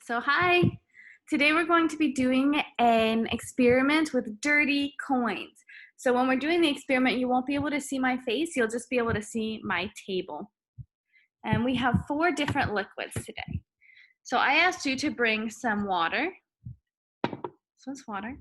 So hi, today we're going to be doing an experiment with dirty coins. So when we're doing the experiment, you won't be able to see my face, you'll just be able to see my table. And we have 4 different liquids today. So I asked you to bring some water. This one's water.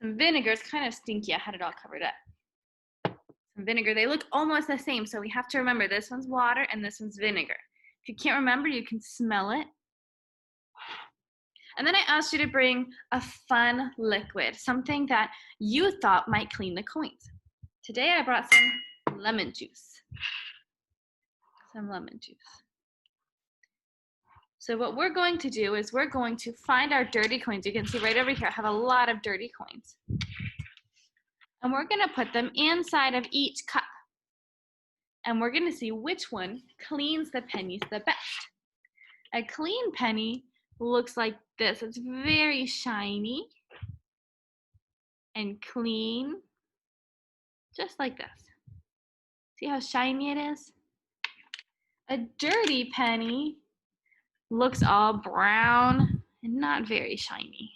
Some vinegar, it's kind of stinky, I had it all covered up. Some vinegar, they look almost the same, so we have to remember this one's water and this one's vinegar. If you can't remember, you can smell it. And then I asked you to bring a fun liquid, something that you thought might clean the coins. Today I brought some lemon juice. Some lemon juice. So what we're going to do is we're going to find our dirty coins. You can see right over here, I have a lot of dirty coins. And we're gonna put them inside of each cup. And we're gonna see which one cleans the pennies the best. A clean penny looks like this. It's very shiny and clean, just like this. See how shiny it is? A dirty penny looks all brown and not very shiny.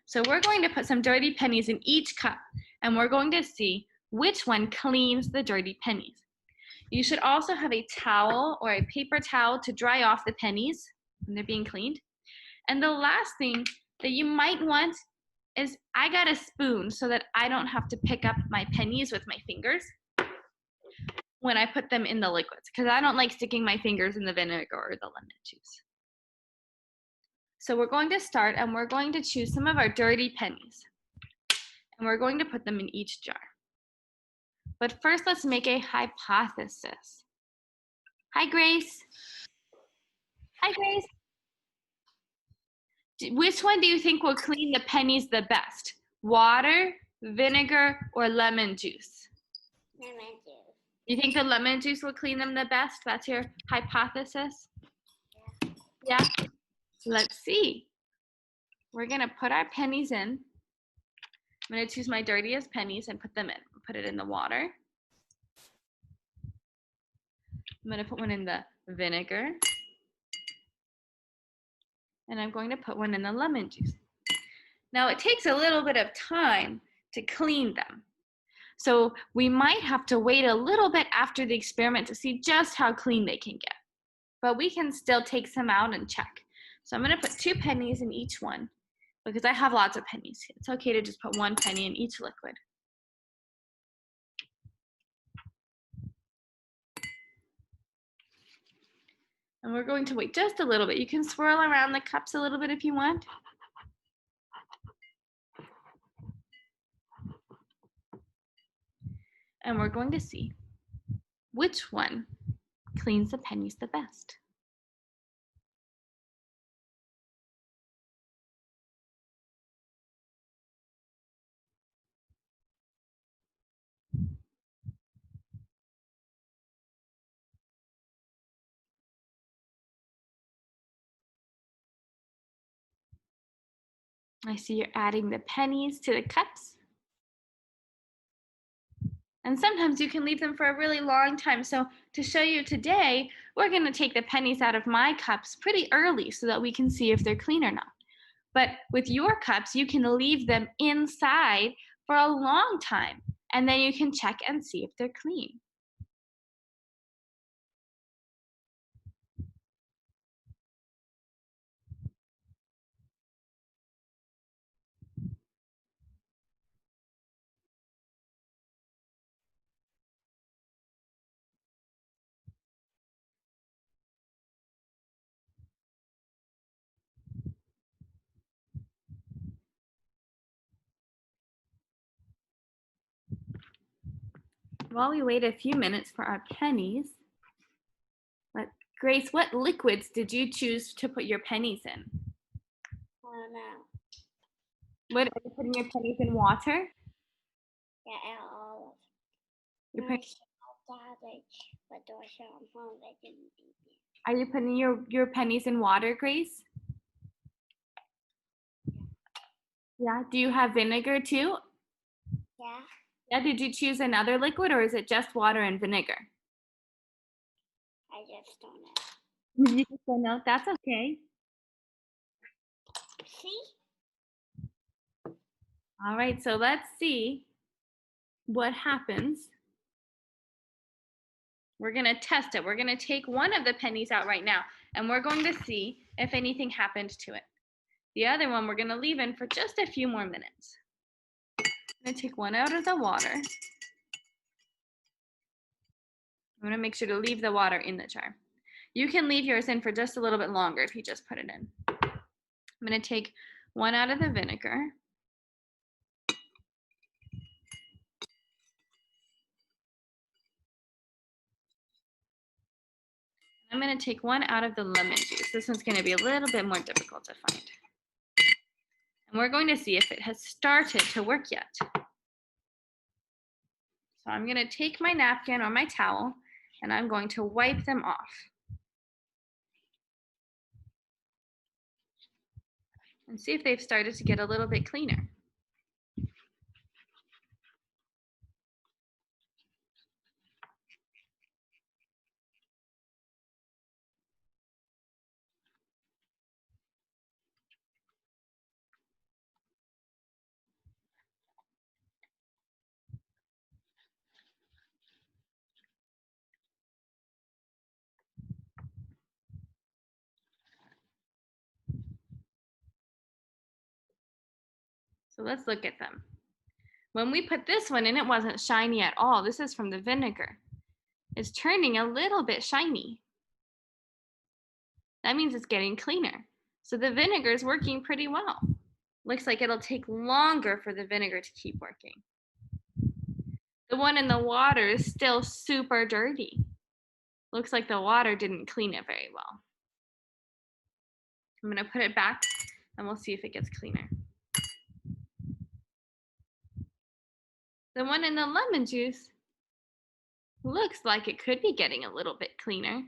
So we're going to put some dirty pennies in each cup, and we're going to see which one cleans the dirty pennies. You should also have a towel or a paper towel to dry off the pennies when they're being cleaned. And the last thing that you might want is I got a spoon so that I don't have to pick up my pennies with my fingers when I put them in the liquids, because I don't like sticking my fingers in the vinegar or the lemon juice. So we're going to start, and we're going to choose some of our dirty pennies, and we're going to put them in each jar. But first, let's make a hypothesis. Hi, Grace. Hi, Grace. Which one do you think will clean the pennies the best? Water, vinegar, or lemon juice? Lemon juice. You think the lemon juice will clean them the best? That's your hypothesis? Yeah? Let's see. We're gonna put our pennies in. I'm gonna choose my dirtiest pennies and put them in. Put it in the water. I'm gonna put one in the vinegar. And I'm going to put one in the lemon juice. Now it takes a little bit of time to clean them. So we might have to wait a little bit after the experiment to see just how clean they can get. But we can still take some out and check. So I'm gonna put 2 pennies in each one because I have lots of pennies. It's okay to just put 1 penny in each liquid. And we're going to wait just a little bit. You can swirl around the cups a little bit if you want. And we're going to see which one cleans the pennies the best. I see you're adding the pennies to the cups. And sometimes you can leave them for a really long time. So to show you today, we're going to take the pennies out of my cups pretty early so that we can see if they're clean or not. But with your cups, you can leave them inside for a long time, and then you can check and see if they're clean. While we wait a few minutes for our pennies, Grace, what liquids did you choose to put your pennies in? Oh no. What, are you putting your pennies in water? Yeah, and all You're of putting, are you putting your pennies in water, Grace? Yeah. Do you have vinegar too? Yeah, Yeah. Did you choose another liquid, or is it just water and vinegar? I just don't know. You can say no, that's okay. See? All right, so let's see what happens. We're gonna test it. We're gonna take one of the pennies out right now, and we're going to see if anything happened to it. The other one we're gonna leave in for just a few more minutes. I'm gonna take one out of the water. I'm gonna make sure to leave the water in the jar. You can leave yours in for just a little bit longer if you just put it in. I'm gonna take one out of the vinegar. I'm gonna take one out of the lemon juice. This one's gonna be a little bit more difficult to find. And we're going to see if it has started to work yet. So I'm gonna take my napkin or my towel and I'm going to wipe them off. And see if they've started to get a little bit cleaner. So let's look at them. When we put this one in, it wasn't shiny at all. This is from the vinegar. It's turning a little bit shiny. That means it's getting cleaner. So the vinegar is working pretty well. Looks like it'll take longer for the vinegar to keep working. The one in the water is still super dirty. Looks like the water didn't clean it very well. I'm gonna put it back and we'll see if it gets cleaner. The one in the lemon juice looks like it could be getting a little bit cleaner.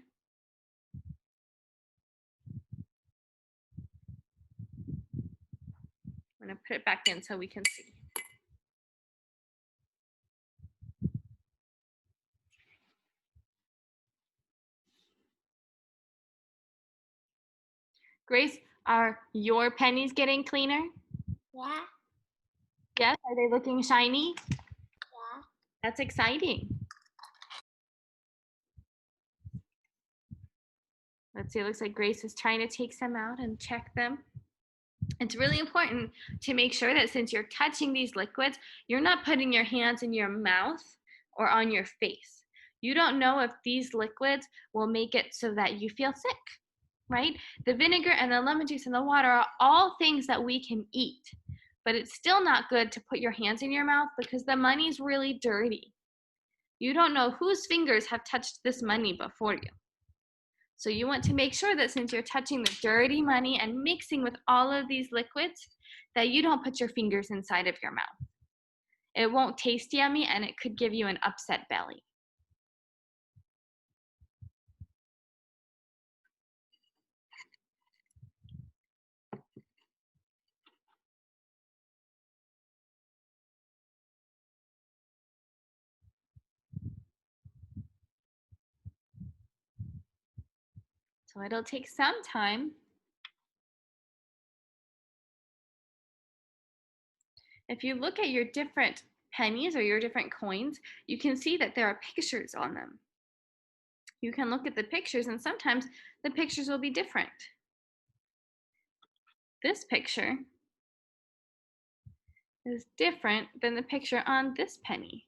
I'm gonna put it back in so we can see. Grace, are your pennies getting cleaner? Yeah. Yes, are they looking shiny? Yeah. That's exciting. Let's see, it looks like Grace is trying to take some out and check them. It's really important to make sure that since you're touching these liquids, you're not putting your hands in your mouth or on your face. You don't know if these liquids will make it so that you feel sick, right? The vinegar and the lemon juice and the water are all things that we can eat, but it's still not good to put your hands in your mouth because the money's really dirty. You don't know whose fingers have touched this money before you. So you want to make sure that since you're touching the dirty money and mixing with all of these liquids, that you don't put your fingers inside of your mouth. It won't taste yummy and it could give you an upset belly. So it'll take some time. If you look at your different pennies or your different coins, you can see that there are pictures on them. You can look at the pictures and sometimes the pictures will be different. This picture is different than the picture on this penny.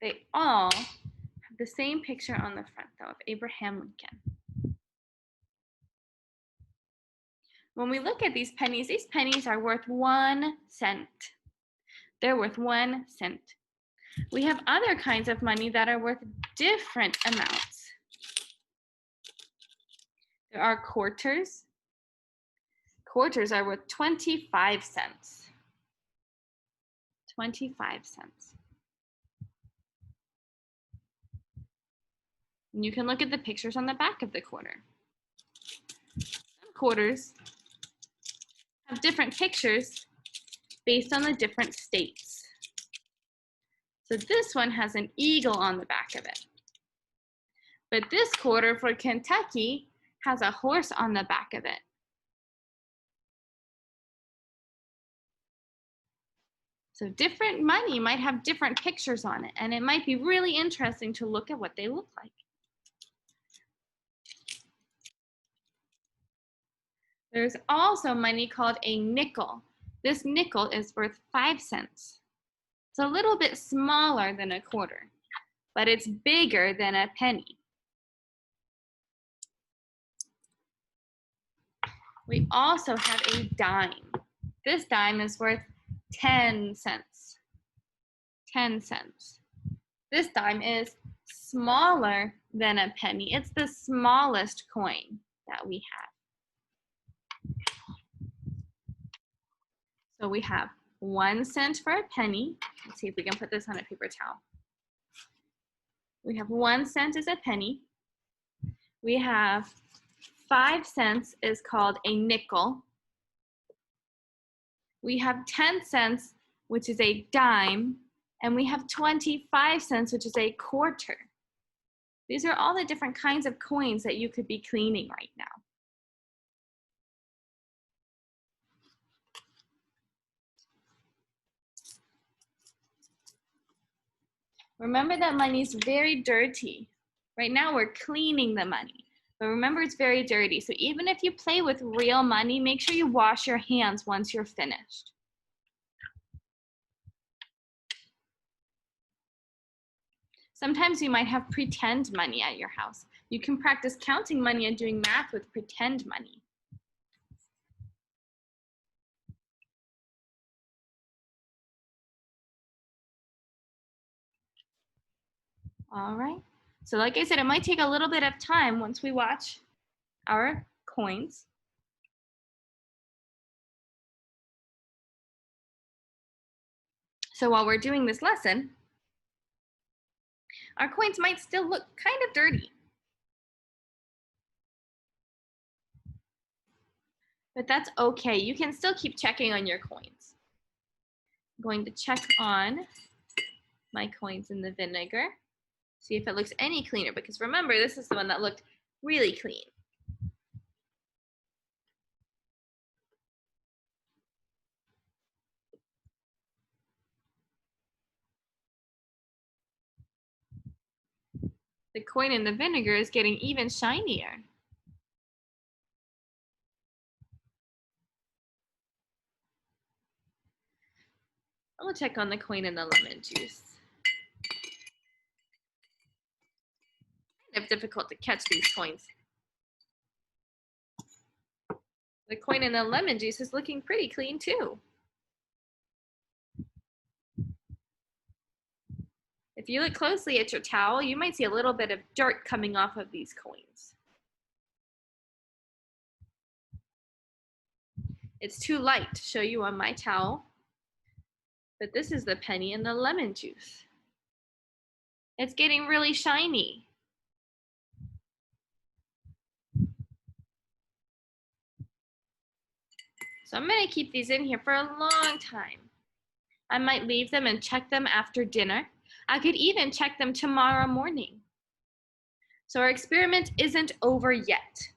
They all have the same picture on the front though of Abraham Lincoln. When we look at these pennies are worth 1 cent. They're worth 1 cent. We have other kinds of money that are worth different amounts. There are quarters. Quarters are worth 25 cents. 25 cents. And you can look at the pictures on the back of the quarter. Some quarters have different pictures based on the different states. So this one has an eagle on the back of it. But this quarter for Kentucky has a horse on the back of it. So different money might have different pictures on it, and it might be really interesting to look at what they look like. There's also money called a nickel. This nickel is worth 5 cents. It's a little bit smaller than a quarter, but it's bigger than a penny. We also have a dime. This dime is worth 10 cents. 10 cents. This dime is smaller than a penny. It's the smallest coin that we have. So we have 1 cent for a penny. Let's see if we can put this on a paper towel. We have 1 cent is a penny. We have 5 cents is called a nickel. We have 10 cents, which is a dime, and we have 25 cents, which is a quarter. These are all the different kinds of coins that you could be cleaning right now. Remember that money's very dirty. Right now we're cleaning the money, but remember it's very dirty. So even if you play with real money, make sure you wash your hands once you're finished. Sometimes you might have pretend money at your house. You can practice counting money and doing math with pretend money. All right. So like I said, it might take a little bit of time once we watch our coins. So while we're doing this lesson, our coins might still look kind of dirty. But that's okay. You can still keep checking on your coins. I'm going to check on my coins in the vinegar, see if it looks any cleaner, because remember, this is the one that looked really clean. The coin in the vinegar is getting even shinier. I'm gonna check on the coin in the lemon juice. Kind of difficult to catch these coins. The coin in the lemon juice is looking pretty clean too. If you look closely at your towel, you might see a little bit of dirt coming off of these coins. It's too light to show you on my towel, but this is the penny in the lemon juice. It's getting really shiny. So I'm gonna keep these in here for a long time. I might leave them and check them after dinner. I could even check them tomorrow morning. So our experiment isn't over yet.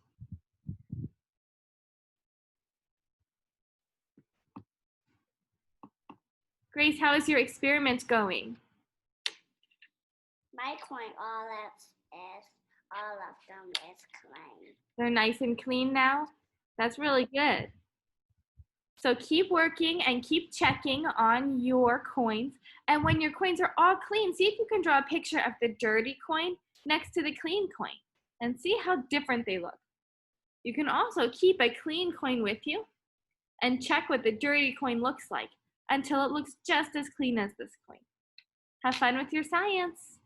Grace, how is your experiment going? My coin, all of them is clean. They're nice and clean now? That's really good. So keep working and keep checking on your coins. And when your coins are all clean, see if you can draw a picture of the dirty coin next to the clean coin and see how different they look. You can also keep a clean coin with you and check what the dirty coin looks like until it looks just as clean as this coin. Have fun with your science.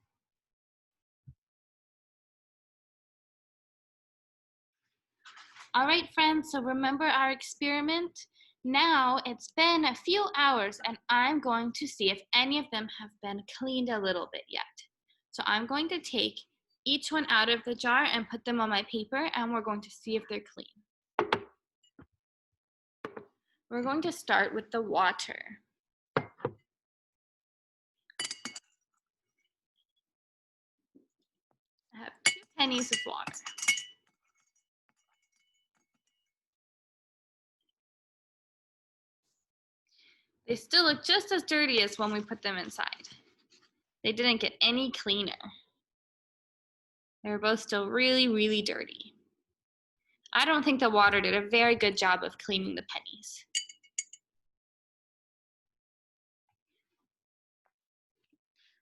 All right, friends, so remember our experiment? Now it's been a few hours and I'm going to see if any of them have been cleaned a little bit yet. So I'm going to take each one out of the jar and put them on my paper and we're going to see if they're clean. We're going to start with the water. pennies with water. They still look just as dirty as when we put them inside. They didn't get any cleaner. They were both still really, really dirty. I don't think the water did a very good job of cleaning the pennies.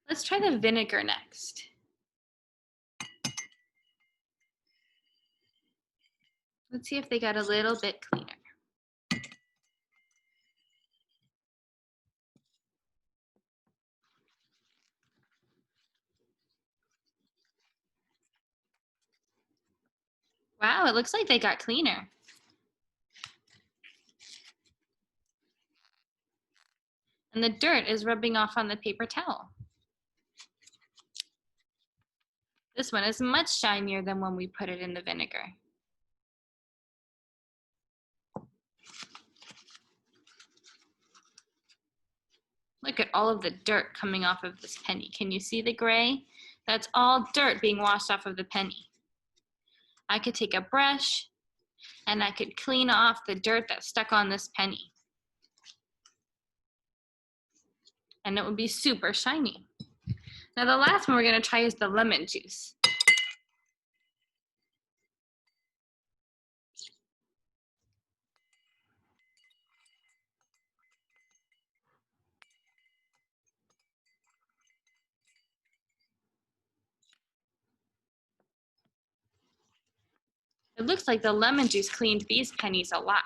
Let's try the vinegar next. Let's see if they got a little bit cleaner. Wow, it looks like they got cleaner. And the dirt is rubbing off on the paper towel. This one is much shinier than when we put it in the vinegar. Look at all of the dirt coming off of this penny. Can you see the gray? That's all dirt being washed off of the penny. I could take a brush and I could clean off the dirt that's stuck on this penny. And it would be super shiny. Now the last one we're going to try is the lemon juice. It looks like the lemon juice cleaned these pennies a lot.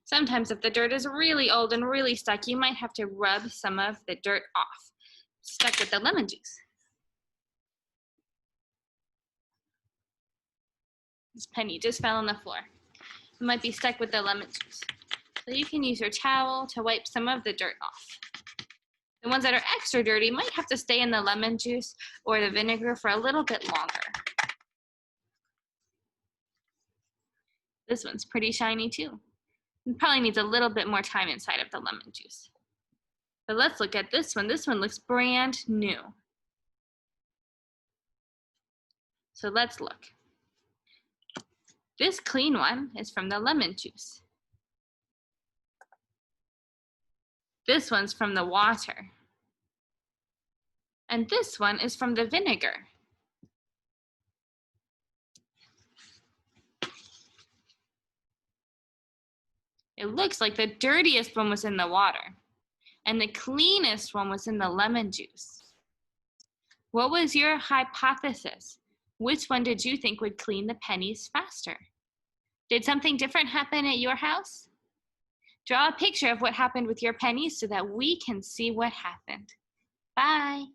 Sometimes if the dirt is really old and really stuck, you might have to rub some of the dirt off, stuck with the lemon juice. This penny just fell on the floor. It might be stuck with the lemon juice. So you can use your towel to wipe some of the dirt off. The ones that are extra dirty might have to stay in the lemon juice or the vinegar for a little bit longer. This one's pretty shiny too. It probably needs a little bit more time inside of the lemon juice. But let's look at this one. This one looks brand new. So let's look. This clean one is from the lemon juice. This one's from the water. And this one is from the vinegar. It looks like the dirtiest one was in the water, and the cleanest one was in the lemon juice. What was your hypothesis? Which one did you think would clean the pennies faster? Did something different happen at your house? Draw a picture of what happened with your pennies so that we can see what happened. Bye.